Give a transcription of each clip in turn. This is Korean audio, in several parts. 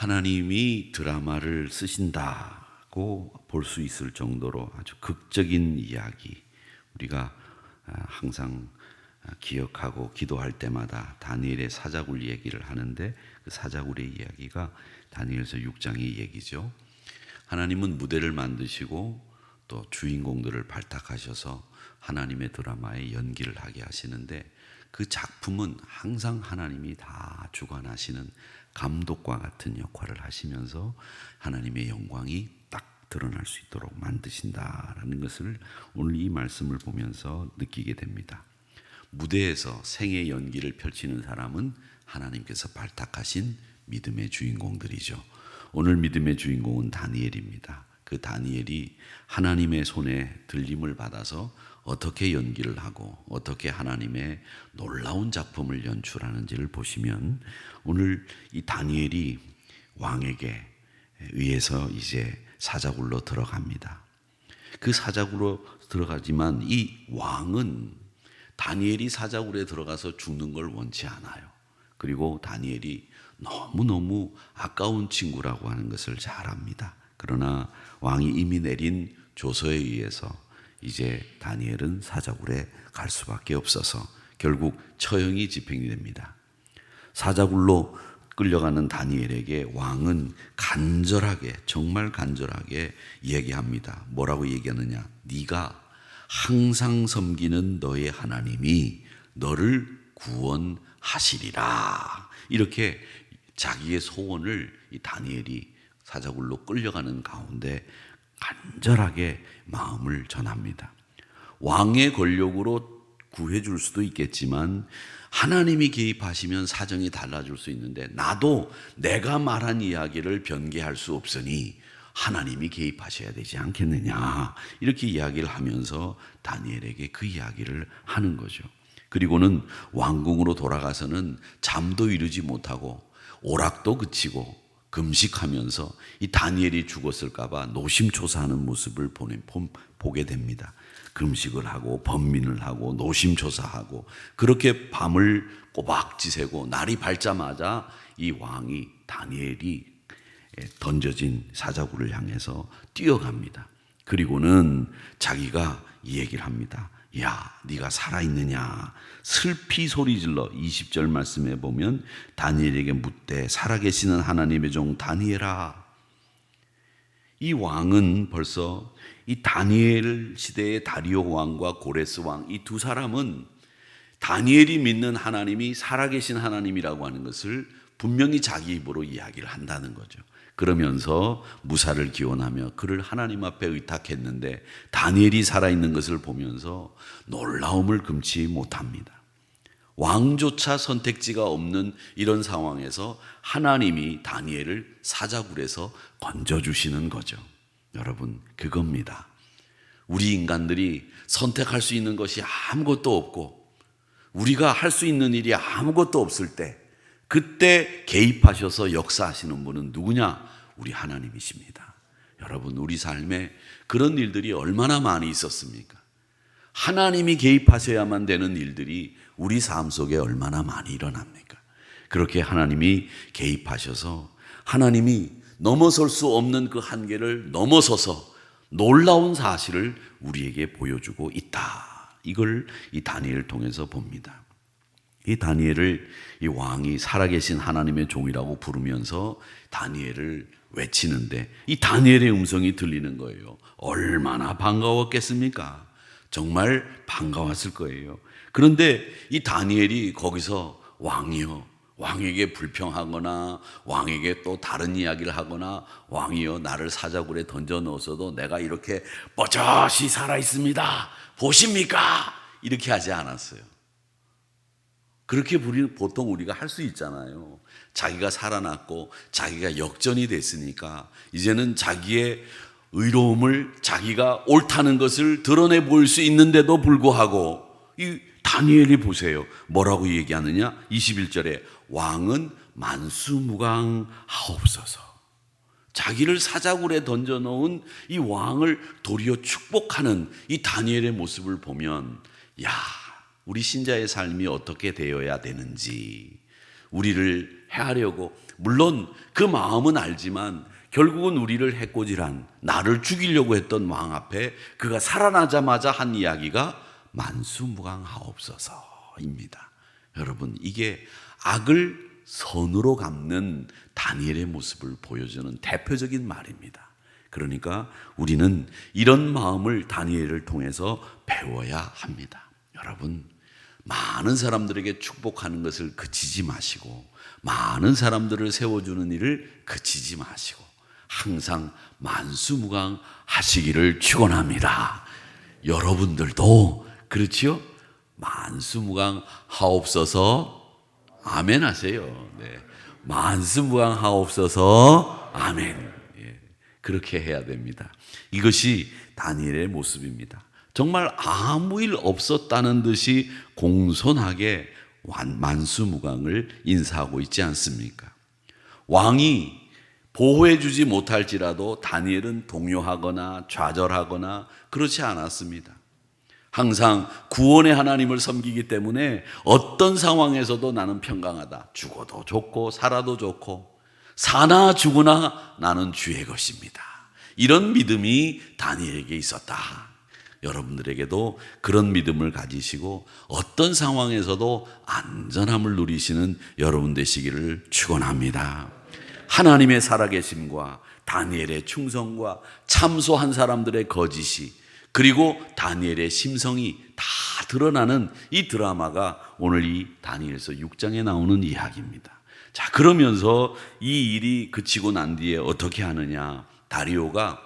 하나님이 드라마를 쓰신다고 볼 수 있을 정도로 아주 극적인 이야기, 우리가 항상 기억하고 기도할 때마다 다니엘의 사자굴 얘기를 하는데, 그 사자굴의 이야기가 다니엘서 6장의 얘기죠. 하나님은 무대를 만드시고 또 주인공들을 발탁하셔서 하나님의 드라마에 연기를 하게 하시는데, 그 작품은 항상 하나님이 다 주관하시는 감독과 같은 역할을 하시면서 하나님의 영광이 딱 드러날 수 있도록 만드신다라는 것을 오늘 이 말씀을 보면서 느끼게 됩니다. 무대에서 생의 연기를 펼치는 사람은 하나님께서 발탁하신 믿음의 주인공들이죠. 오늘 믿음의 주인공은 다니엘입니다. 그 다니엘이 하나님의 손에 들림을 받아서 어떻게 연기를 하고 어떻게 하나님의 놀라운 작품을 연출하는지를 보시면, 오늘 이 다니엘이 왕에게 의해서 이제 사자굴로 들어갑니다. 그 사자굴로 들어가지만 이 왕은 다니엘이 사자굴에 들어가서 죽는 걸 원치 않아요. 그리고 다니엘이 너무너무 아까운 친구라고 하는 것을 잘 압니다. 그러나 왕이 이미 내린 조서에 의해서 이제 다니엘은 사자굴에 갈 수밖에 없어서 결국 처형이 집행이 됩니다. 사자굴로 끌려가는 다니엘에게 왕은 간절하게, 정말 간절하게 얘기합니다. 뭐라고 얘기하느냐? 네가 항상 섬기는 너의 하나님이 너를 구원하시리라. 이렇게 자기의 소원을 이 다니엘이 사자굴로 끌려가는 가운데 간절하게 마음을 전합니다. 왕의 권력으로 구해줄 수도 있겠지만 하나님이 개입하시면 사정이 달라질 수 있는데, 나도 내가 말한 이야기를 변개할 수 없으니 하나님이 개입하셔야 되지 않겠느냐, 이렇게 이야기를 하면서 다니엘에게 그 이야기를 하는 거죠. 그리고는 왕궁으로 돌아가서는 잠도 이루지 못하고 오락도 그치고 금식하면서 이 다니엘이 죽었을까 봐 노심초사하는 모습을 보게 됩니다. 금식을 하고 번민을 하고 노심초사하고, 그렇게 밤을 꼬박 지새고 날이 밝자마자 이 왕이 다니엘이 던져진 사자굴을 향해서 뛰어갑니다. 그리고는 자기가 이 얘기를 합니다. 야, 네가 살아있느냐? 슬피 소리질러. 20절 말씀에 보면 다니엘에게 묻되 살아계시는 하나님의 종 다니엘아. 이 왕은 벌써 이 다니엘 시대의 다리오 왕과 고레스 왕, 이 두 사람은 다니엘이 믿는 하나님이 살아계신 하나님이라고 하는 것을 분명히 자기 입으로 이야기를 한다는 거죠. 그러면서 무사를 기원하며 그를 하나님 앞에 의탁했는데 다니엘이 살아있는 것을 보면서 놀라움을 금치 못합니다. 왕조차 선택지가 없는 이런 상황에서 하나님이 다니엘을 사자굴에서 건져주시는 거죠. 여러분, 그겁니다. 우리 인간들이 선택할 수 있는 것이 아무것도 없고 우리가 할 수 있는 일이 아무것도 없을 때, 그때 개입하셔서 역사하시는 분은 누구냐? 우리 하나님이십니다. 여러분, 우리 삶에 그런 일들이 얼마나 많이 있었습니까? 하나님이 개입하셔야만 되는 일들이 우리 삶 속에 얼마나 많이 일어납니까? 그렇게 하나님이 개입하셔서 하나님이 넘어설 수 없는 그 한계를 넘어서서 놀라운 사실을 우리에게 보여주고 있다. 이걸 이 다니엘을 통해서 봅니다. 이 다니엘을 이 왕이 살아계신 하나님의 종이라고 부르면서 다니엘을 외치는데, 이 다니엘의 음성이 들리는 거예요. 얼마나 반가웠겠습니까? 정말 반가웠을 거예요. 그런데 이 다니엘이 거기서 왕이요, 왕에게 불평하거나 왕에게 또 다른 이야기를 하거나, 왕이요, 나를 사자굴에 던져 넣었어도 내가 이렇게 뻣뻣이 살아있습니다, 보십니까? 이렇게 하지 않았어요. 그렇게 보통 우리가 할 수 있잖아요. 자기가 살아났고 자기가 역전이 됐으니까 이제는 자기의 의로움을, 자기가 옳다는 것을 드러내 보일 수 있는데도 불구하고 이 다니엘이 보세요. 뭐라고 얘기하느냐? 21절에 왕은 만수무강하옵소서. 자기를 사자굴에 던져놓은 이 왕을 도리어 축복하는 이 다니엘의 모습을 보면, 야, 우리 신자의 삶이 어떻게 되어야 되는지, 우리를 해하려고 물론 그 마음은 알지만 결국은 우리를 해코지한, 나를 죽이려고 했던 왕 앞에 그가 살아나자마자 한 이야기가 만수무강하옵소서입니다. 여러분, 이게 악을 선으로 갚는 다니엘의 모습을 보여주는 대표적인 말입니다. 그러니까 우리는 이런 마음을 다니엘을 통해서 배워야 합니다. 여러분, 많은 사람들에게 축복하는 것을 그치지 마시고, 많은 사람들을 세워주는 일을 그치지 마시고, 항상 만수무강 하시기를 축원합니다. 여러분들도 그렇지요? 만수무강 하옵소서. 아멘 하세요. 네. 만수무강 하옵소서. 아멘. 예. 그렇게 해야 됩니다. 이것이 다니엘의 모습입니다. 정말 아무 일 없었다는 듯이 공손하게 만수무강을 인사하고 있지 않습니까? 왕이 보호해주지 못할지라도 다니엘은 동요하거나 좌절하거나 그렇지 않았습니다. 항상 구원의 하나님을 섬기기 때문에 어떤 상황에서도 나는 평강하다. 죽어도 좋고 살아도 좋고, 사나 죽으나 나는 주의 것입니다. 이런 믿음이 다니엘에게 있었다. 여러분들에게도 그런 믿음을 가지시고 어떤 상황에서도 안전함을 누리시는 여러분 되시기를 축원합니다. 하나님의 살아계심과 다니엘의 충성과 참소한 사람들의 거짓이, 그리고 다니엘의 심성이 다 드러나는 이 드라마가 오늘 이 다니엘서 6장에 나오는 이야기입니다. 자, 그러면서 이 일이 그치고 난 뒤에 어떻게 하느냐? 다리오가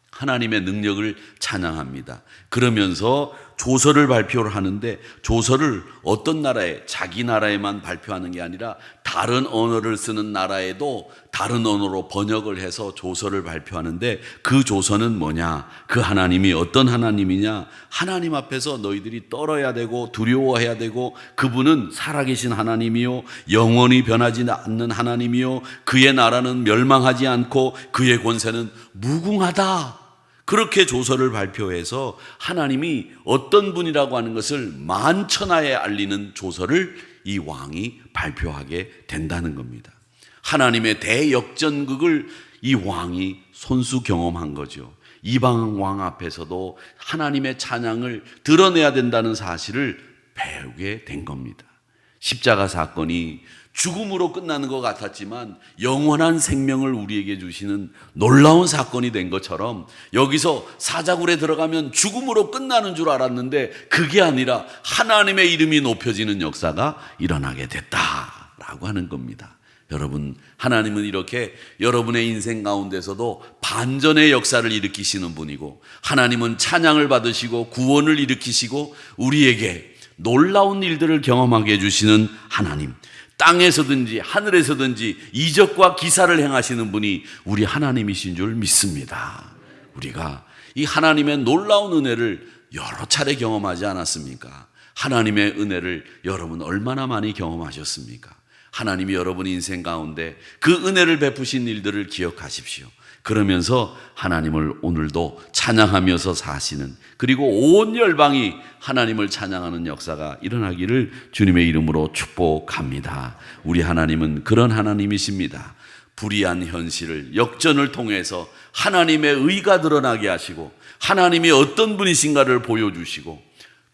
하나님의 능력을 찬양합니다. 그러면서 조서를 발표를 하는데, 조서를 어떤 나라에, 자기 나라에만 발표하는 게 아니라 다른 언어를 쓰는 나라에도 다른 언어로 번역을 해서 조서를 발표하는데, 그 조서는 뭐냐? 그 하나님이 어떤 하나님이냐? 하나님 앞에서 너희들이 떨어야 되고 두려워해야 되고, 그분은 살아계신 하나님이요, 영원히 변하지 않는 하나님이요, 그의 나라는 멸망하지 않고 그의 권세는 무궁하다. 그렇게 조서를 발표해서 하나님이 어떤 분이라고 하는 것을 만천하에 알리는 조서를 이 왕이 발표하게 된다는 겁니다. 하나님의 대역전극을 이 왕이 손수 경험한 거죠. 이방 왕 앞에서도 하나님의 찬양을 드러내야 된다는 사실을 배우게 된 겁니다. 십자가 사건이 죽음으로 끝나는 것 같았지만 영원한 생명을 우리에게 주시는 놀라운 사건이 된 것처럼, 여기서 사자굴에 들어가면 죽음으로 끝나는 줄 알았는데 그게 아니라 하나님의 이름이 높여지는 역사가 일어나게 됐다라고 하는 겁니다. 여러분, 하나님은 이렇게 여러분의 인생 가운데서도 반전의 역사를 일으키시는 분이고, 하나님은 찬양을 받으시고 구원을 일으키시고 우리에게 놀라운 일들을 경험하게 해주시는 하나님, 땅에서든지 하늘에서든지 이적과 기사를 행하시는 분이 우리 하나님이신 줄 믿습니다. 우리가 이 하나님의 놀라운 은혜를 여러 차례 경험하지 않았습니까? 하나님의 은혜를 여러분 얼마나 많이 경험하셨습니까? 하나님이 여러분 인생 가운데 그 은혜를 베푸신 일들을 기억하십시오. 그러면서 하나님을 오늘도 찬양하면서 사시는, 그리고 온 열방이 하나님을 찬양하는 역사가 일어나기를 주님의 이름으로 축복합니다. 우리 하나님은 그런 하나님이십니다. 불의한 현실을, 역전을 통해서 하나님의 의가 드러나게 하시고, 하나님이 어떤 분이신가를 보여주시고,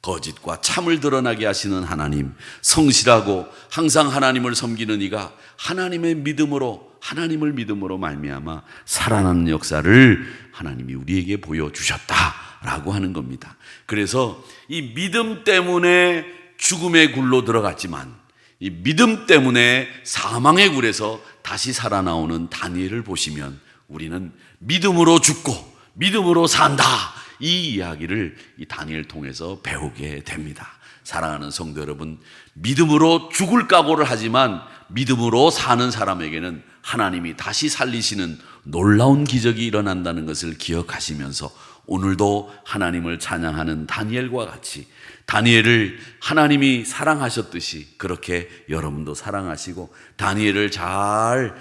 거짓과 참을 드러나게 하시는 하나님, 성실하고 항상 하나님을 섬기는 이가 하나님의 믿음으로, 하나님을 믿음으로 말미암아 살아나는 역사를 하나님이 우리에게 보여주셨다라고 하는 겁니다. 그래서 이 믿음 때문에 죽음의 굴로 들어갔지만, 이 믿음 때문에 사망의 굴에서 다시 살아나오는 다니엘을 보시면 우리는 믿음으로 죽고 믿음으로 산다, 이 이야기를 이 다니엘 통해서 배우게 됩니다. 사랑하는 성도 여러분, 믿음으로 죽을 각오를 하지만 믿음으로 사는 사람에게는 하나님이 다시 살리시는 놀라운 기적이 일어난다는 것을 기억하시면서 오늘도 하나님을 찬양하는 다니엘과 같이, 다니엘을 하나님이 사랑하셨듯이 그렇게 여러분도 사랑하시고, 다니엘을 잘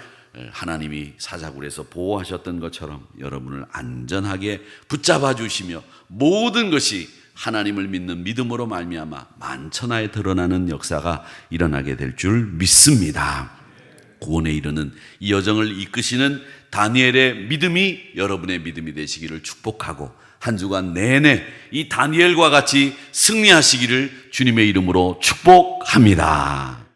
하나님이 사자굴에서 보호하셨던 것처럼 여러분을 안전하게 붙잡아 주시며, 모든 것이 하나님을 믿는 믿음으로 말미암아 만천하에 드러나는 역사가 일어나게 될 줄 믿습니다. 구원에 이르는 이 여정을 이끄시는 다니엘의 믿음이 여러분의 믿음이 되시기를 축복하고, 한 주간 내내 이 다니엘과 같이 승리하시기를 주님의 이름으로 축복합니다.